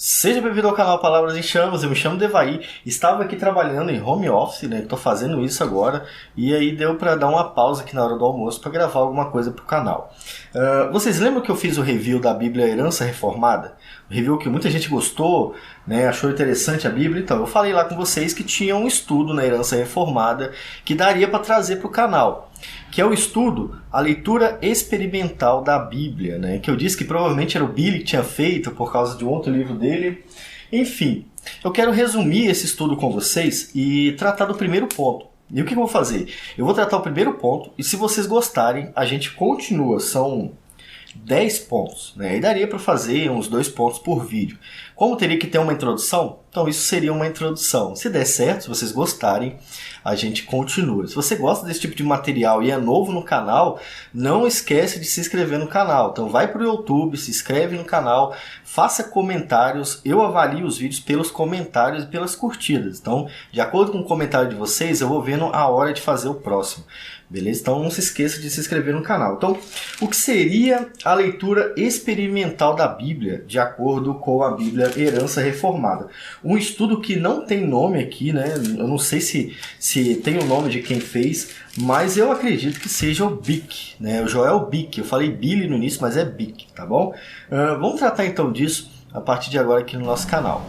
Seja bem-vindo ao canal Palavras em Chamas, eu me chamo Devaí, estava aqui trabalhando em home office, né, estou fazendo isso agora, e aí deu para dar uma pausa aqui na hora do almoço para gravar alguma coisa para o canal. Vocês lembram que eu fiz o review da Bíblia Herança Reformada? Um review que muita gente gostou, né, achou interessante a Bíblia, então eu falei lá com vocês que tinha um estudo na Herança Reformada que daria para trazer para o canal, que é o estudo, a leitura experimental da Bíblia, né? Que eu disse que provavelmente era o Billy que tinha feito por causa de um outro livro dele. Enfim, eu quero resumir esse estudo com vocês e tratar do primeiro ponto. E o que eu vou fazer? Eu vou tratar o primeiro ponto e se vocês gostarem, a gente continua. São 10 pontos, né? E daria para fazer uns 2 pontos por vídeo. Como teria que ter uma introdução, então isso seria uma introdução. Se der certo, se vocês gostarem, a gente continua. Se você gosta desse tipo de material e é novo no canal, não esquece de se inscrever no canal. Então vai para o YouTube, se inscreve no canal, faça comentários. Eu avalio os vídeos pelos comentários e pelas curtidas. Então, de acordo com o comentário de vocês, eu vou vendo a hora de fazer o próximo. Beleza? Então não se esqueça de se inscrever no canal. Então, o que seria a leitura experimental da Bíblia, de acordo com a Bíblia Herança Reformada? Um estudo que não tem nome aqui, né? Eu não sei se tem o nome de quem fez, mas eu acredito que seja o Bick, né? O Joel Bick. Eu falei Billy no início, mas é Bick, tá bom? Vamos tratar então disso a partir de agora aqui no nosso canal.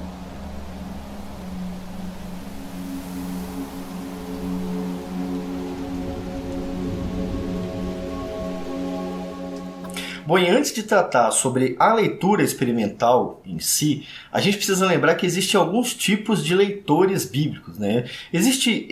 Bom, e antes de tratar sobre a leitura experimental em si, a gente precisa lembrar que existem alguns tipos de leitores bíblicos, né? Existe,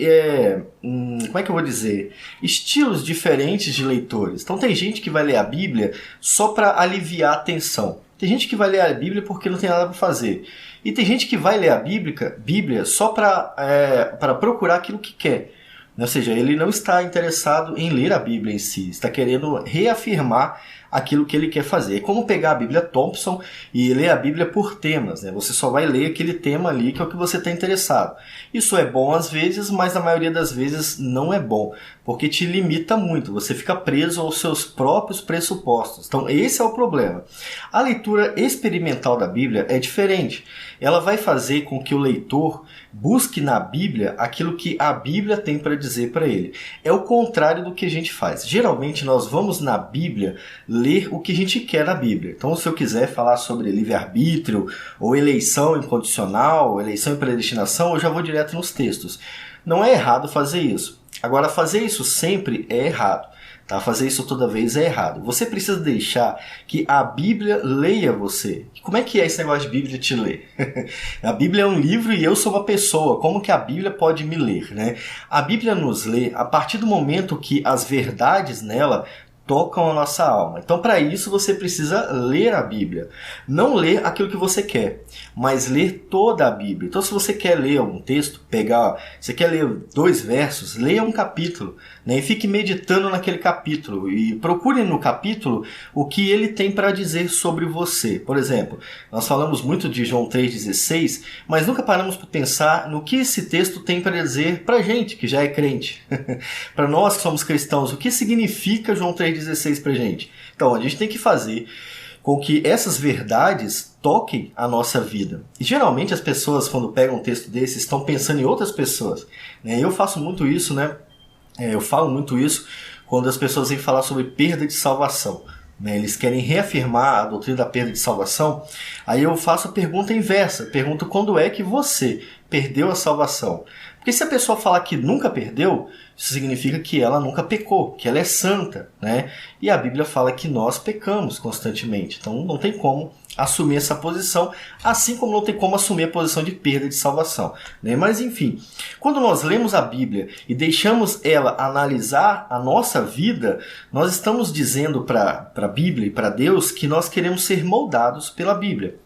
como é que eu vou dizer? Estilos diferentes de leitores. Então tem gente que vai ler a Bíblia só para aliviar a tensão. Tem gente que vai ler a Bíblia porque não tem nada para fazer. E tem gente que vai ler a Bíblia só para procurar aquilo que quer. Ou seja, ele não está interessado em ler a Bíblia em si, está querendo reafirmar aquilo que ele quer fazer. É como pegar a Bíblia Thompson e ler a Bíblia por temas, né? Você só vai ler aquele tema ali que é o que você está interessado. Isso é bom às vezes, mas na maioria das vezes não é bom, porque te limita muito, você fica preso aos seus próprios pressupostos. Então esse é o problema. A leitura experimental da Bíblia é diferente. Ela vai fazer com que o leitor busque na Bíblia aquilo que a Bíblia tem para dizer para ele. É o contrário do que a gente faz. Geralmente nós vamos na Bíblia ler o que a gente quer na Bíblia. Então, se eu quiser falar sobre livre-arbítrio, ou eleição incondicional, eleição e predestinação, eu já vou direto nos textos. Não é errado fazer isso. Agora, fazer isso sempre é errado. Tá? Fazer isso toda vez é errado. Você precisa deixar que a Bíblia leia você. Como é que é esse negócio de Bíblia te ler? A Bíblia é um livro e eu sou uma pessoa. Como que a Bíblia pode me ler, né? A Bíblia nos lê a partir do momento que as verdades nela tocam a nossa alma. Então, para isso, você precisa ler a Bíblia. Não ler aquilo que você quer, mas ler toda a Bíblia. Então, se você quer ler algum texto, você quer ler 2 versos, leia um capítulo, né? E fique meditando naquele capítulo. E procure no capítulo o que ele tem para dizer sobre você. Por exemplo, nós falamos muito de João 3,16, mas nunca paramos para pensar no que esse texto tem para dizer para a gente, que já é crente. Para nós que somos cristãos, o que significa João 3,16 pra gente? Então, a gente tem que fazer com que essas verdades toquem a nossa vida. E geralmente as pessoas, quando pegam um texto desse, estão pensando em outras pessoas, né? Eu faço muito isso, né? Eu falo muito isso quando as pessoas vêm falar sobre perda de salvação, né? Eles querem reafirmar a doutrina da perda de salvação. Aí eu faço a pergunta inversa. Pergunto quando é que você perdeu a salvação. Porque se a pessoa falar que nunca perdeu, isso significa que ela nunca pecou, que ela é santa, né? E a Bíblia fala que nós pecamos constantemente. Então não tem como assumir essa posição, assim como não tem como assumir a posição de perda de salvação, né? Mas enfim, quando nós lemos a Bíblia e deixamos ela analisar a nossa vida, nós estamos dizendo para a Bíblia e para Deus que nós queremos ser moldados pela Bíblia.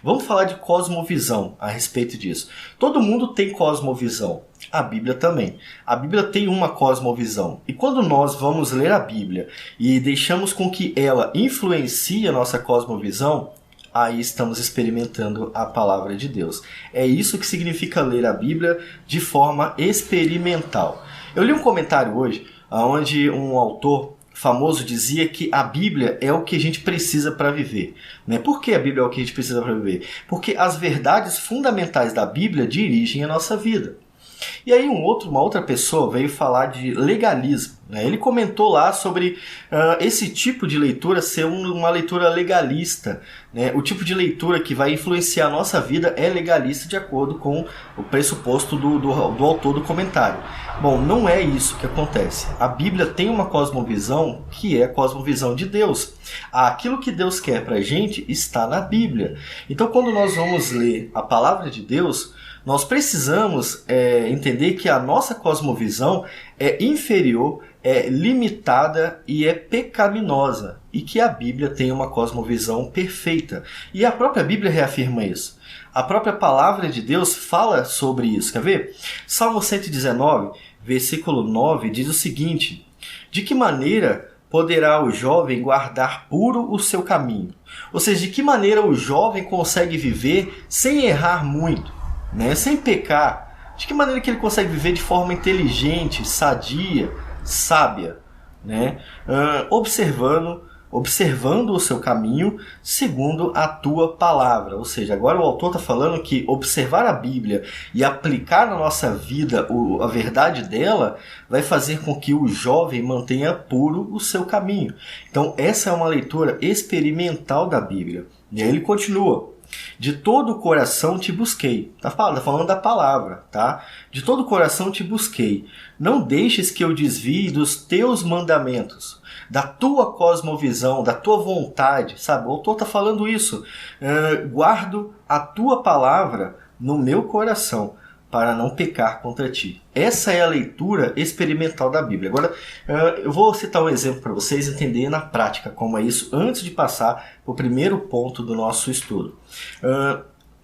Vamos falar de cosmovisão a respeito disso. Todo mundo tem cosmovisão. A Bíblia também. A Bíblia tem uma cosmovisão. E quando nós vamos ler a Bíblia e deixamos com que ela influencie a nossa cosmovisão, aí estamos experimentando a palavra de Deus. É isso que significa ler a Bíblia de forma experimental. Eu li um comentário hoje onde um autor famoso dizia que a Bíblia é o que a gente precisa para viver. Né? Por que a Bíblia é o que a gente precisa para viver? Porque as verdades fundamentais da Bíblia dirigem a nossa vida. E aí uma outra pessoa veio falar de legalismo. Né? Ele comentou lá sobre esse tipo de leitura ser uma leitura legalista. Né? O tipo de leitura que vai influenciar a nossa vida é legalista de acordo com o pressuposto do autor do comentário. Bom, não é isso que acontece. A Bíblia tem uma cosmovisão que é a cosmovisão de Deus. Aquilo que Deus quer para a gente está na Bíblia. Então, quando nós vamos ler a palavra de Deus, nós precisamos entender que a nossa cosmovisão é inferior, é limitada e é pecaminosa. E que a Bíblia tem uma cosmovisão perfeita. E a própria Bíblia reafirma isso. A própria palavra de Deus fala sobre isso. Quer ver? Salmo 119, versículo 9, diz o seguinte: de que maneira poderá o jovem guardar puro o seu caminho? Ou seja, de que maneira o jovem consegue viver sem errar muito? Né? Sem pecar. De que maneira que ele consegue viver de forma inteligente, sadia, sábia? Né? Observando o seu caminho segundo a tua palavra. Ou seja, agora o autor está falando que observar a Bíblia e aplicar na nossa vida a verdade dela vai fazer com que o jovem mantenha puro o seu caminho. Então essa é uma leitura experimental da Bíblia. E aí ele continua: de todo o coração te busquei. Tá falando da palavra, tá? De todo o coração te busquei. Não deixes que eu desvie dos teus mandamentos, da tua cosmovisão, da tua vontade, sabe? O autor tá falando isso. Guardo a tua palavra no meu coração, para não pecar contra ti. Essa é a leitura experimental da Bíblia. Agora, eu vou citar um exemplo para vocês entenderem na prática como é isso, antes de passar para o primeiro ponto do nosso estudo.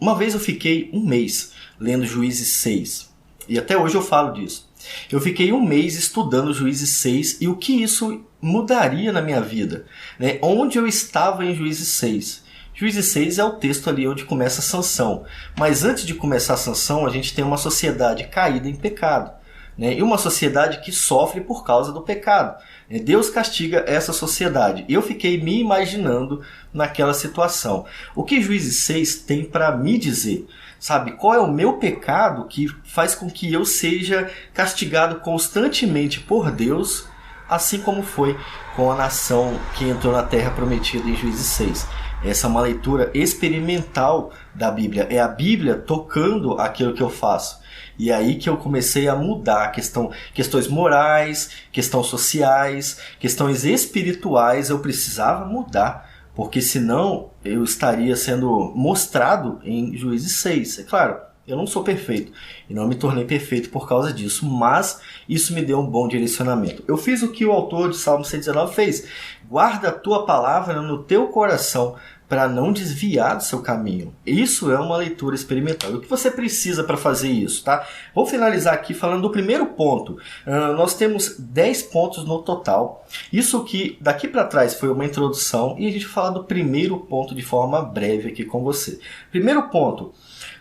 Uma vez eu fiquei um mês lendo Juízes 6, e até hoje eu falo disso. Eu fiquei um mês estudando Juízes 6 e o que isso mudaria na minha vida. Né? Onde eu estava em Juízes 6? Juízes 6 é o texto ali onde começa Sansão. Mas antes de começar Sansão, a gente tem uma sociedade caída em pecado. Né? E uma sociedade que sofre por causa do pecado. Deus castiga essa sociedade. Eu fiquei me imaginando naquela situação. O que Juízes 6 tem para me dizer? Sabe, qual é o meu pecado que faz com que eu seja castigado constantemente por Deus, assim como foi com a nação que entrou na terra prometida em Juízes 6. Essa é uma leitura experimental da Bíblia. É a Bíblia tocando aquilo que eu faço. E é aí que eu comecei a mudar questões morais, questões sociais, questões espirituais. Eu precisava mudar, porque senão eu estaria sendo mostrado em Juízes 6. É claro, eu não sou perfeito e não me tornei perfeito por causa disso, mas isso me deu um bom direcionamento. Eu fiz o que o autor de Salmo 119 fez: guarda a tua palavra no teu coração para não desviar do seu caminho. Isso é uma leitura experimental. O que você precisa para fazer isso? Tá? Vou finalizar aqui falando do primeiro ponto. Nós temos 10 pontos no total. Isso que daqui para trás foi uma introdução e a gente vai falar do primeiro ponto de forma breve aqui com você. Primeiro ponto: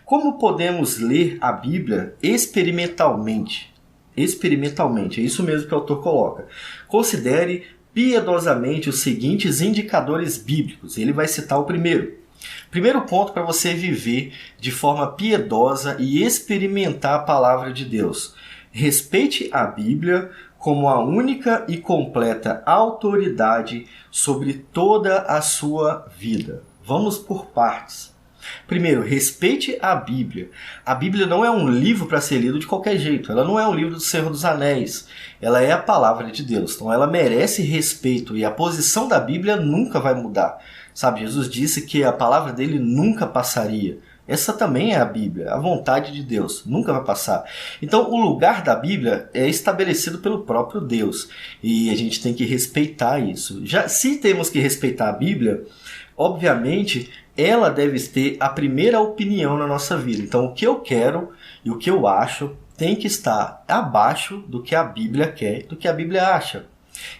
como podemos ler a Bíblia experimentalmente? Experimentalmente, é isso mesmo que o autor coloca. Considere piedosamente os seguintes indicadores bíblicos. Ele vai citar o primeiro. Primeiro ponto para você viver de forma piedosa e experimentar a palavra de Deus: respeite a Bíblia como a única e completa autoridade sobre toda a sua vida. Vamos por partes. Primeiro, respeite a Bíblia. A Bíblia não é um livro para ser lido de qualquer jeito. Ela não é um livro do Senhor dos Anéis. Ela é a palavra de Deus. Então ela merece respeito e a posição da Bíblia nunca vai mudar. Sabe, Jesus disse que a palavra dele nunca passaria. Essa também é a Bíblia, a vontade de Deus, nunca vai passar. Então o lugar da Bíblia é estabelecido pelo próprio Deus e a gente tem que respeitar isso. Já se temos que respeitar a Bíblia, obviamente ela deve ter a primeira opinião na nossa vida. Então o que eu quero e o que eu acho tem que estar abaixo do que a Bíblia quer, do que a Bíblia acha.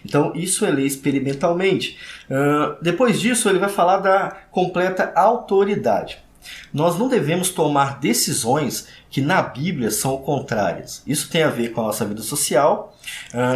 Então isso é ler experimentalmente. Depois disso ele vai falar da completa autoridade. Nós não devemos tomar decisões que na Bíblia são contrárias. Isso tem a ver com a nossa vida social,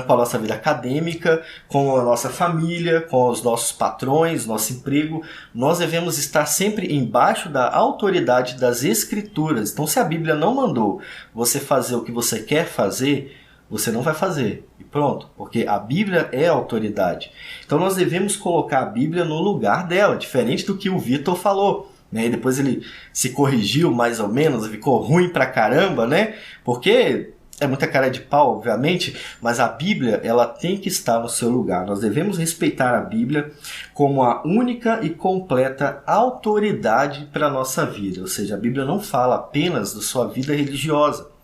com a nossa vida acadêmica, com a nossa família, com os nossos patrões, nosso emprego. Nós devemos estar sempre embaixo da autoridade das Escrituras. Então, se a Bíblia não mandou você fazer o que você quer fazer, você não vai fazer. E pronto, porque a Bíblia é a autoridade. Então, nós devemos colocar a Bíblia no lugar dela, diferente do que o Vitor falou. E depois ele se corrigiu mais ou menos, ficou ruim pra caramba, né? Porque é muita cara de pau, obviamente, mas a Bíblia, ela tem que estar no seu lugar. Nós devemos respeitar a Bíblia como a única e completa autoridade para a nossa vida. Ou seja, a Bíblia não fala apenas da sua vida religiosa.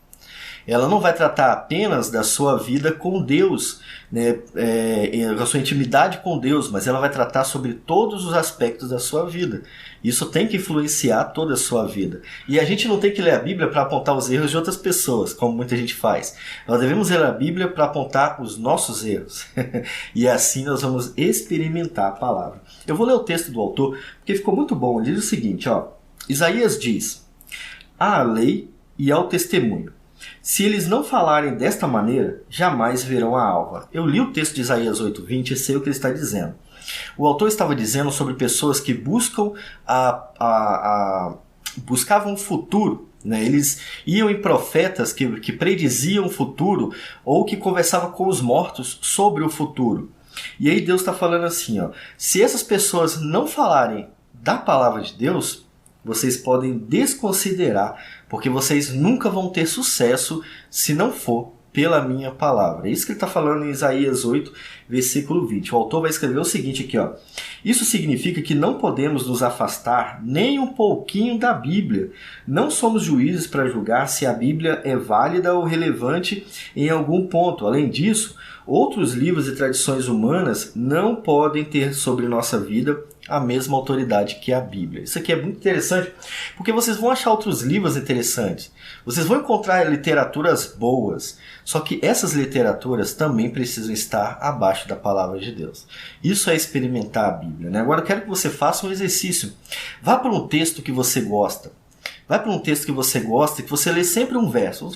Ela não vai tratar apenas da sua vida com Deus, né, da sua intimidade com Deus, mas ela vai tratar sobre todos os aspectos da sua vida. Isso tem que influenciar toda a sua vida. E a gente não tem que ler a Bíblia para apontar os erros de outras pessoas, como muita gente faz. Nós devemos ler a Bíblia para apontar os nossos erros. E assim nós vamos experimentar a palavra. Eu vou ler o texto do autor, porque ficou muito bom. Ele diz o seguinte, Isaías diz: há a lei e ao testemunho. Se eles não falarem desta maneira, jamais verão a alva. Eu li o texto de Isaías 8:20 e sei o que ele está dizendo. O autor estava dizendo sobre pessoas que buscavam o futuro. Né? Eles iam em profetas que prediziam o futuro ou que conversavam com os mortos sobre o futuro. E aí Deus está falando assim, se essas pessoas não falarem da palavra de Deus, vocês podem desconsiderar, porque vocês nunca vão ter sucesso se não for pela minha palavra. É isso que ele está falando em Isaías 8, versículo 20. O autor vai escrever o seguinte aqui, Isso significa que não podemos nos afastar nem um pouquinho da Bíblia. Não somos juízes para julgar se a Bíblia é válida ou relevante em algum ponto. Além disso, outros livros e tradições humanas não podem ter sobre nossa vida a mesma autoridade que a Bíblia. Isso aqui é muito interessante, porque vocês vão achar outros livros interessantes. Vocês vão encontrar literaturas boas, só que essas literaturas também precisam estar abaixo da palavra de Deus. Isso é experimentar a Bíblia, né? Agora eu quero que você faça um exercício. Vá para um texto que você gosta. Vai para um texto que você gosta e que você lê sempre um verso.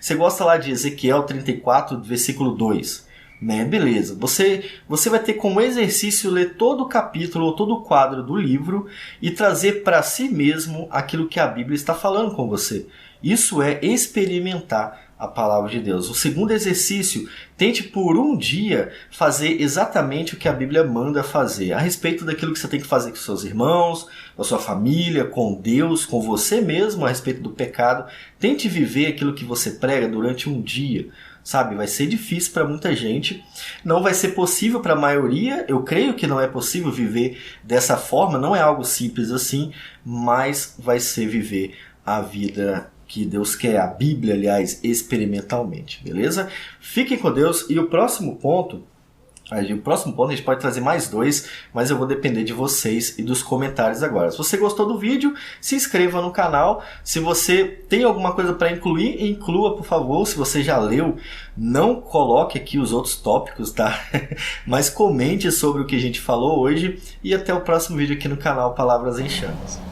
Você gosta lá de Ezequiel 34, versículo 2. Né? Beleza, você vai ter como exercício ler todo o capítulo ou todo o quadro do livro e trazer para si mesmo aquilo que a Bíblia está falando com você. Isso é experimentar a palavra de Deus. O segundo exercício, tente por um dia fazer exatamente o que a Bíblia manda fazer, a respeito daquilo que você tem que fazer com seus irmãos, com a sua família, com Deus, com você mesmo, a respeito do pecado. Tente viver aquilo que você prega durante um dia. Sabe, vai ser difícil para muita gente, não vai ser possível para a maioria, eu creio que não é possível viver dessa forma, não é algo simples assim, mas vai ser viver a vida que Deus quer, a Bíblia, aliás, experimentalmente, beleza? Fiquem com Deus e o próximo ponto a gente pode trazer mais 2, mas eu vou depender de vocês e dos comentários agora. Se você gostou do vídeo, se inscreva no canal. Se você tem alguma coisa para incluir, inclua, por favor. Se você já leu, não coloque aqui os outros tópicos, tá? Mas comente sobre o que a gente falou hoje e até o próximo vídeo aqui no canal Palavras em Chamas.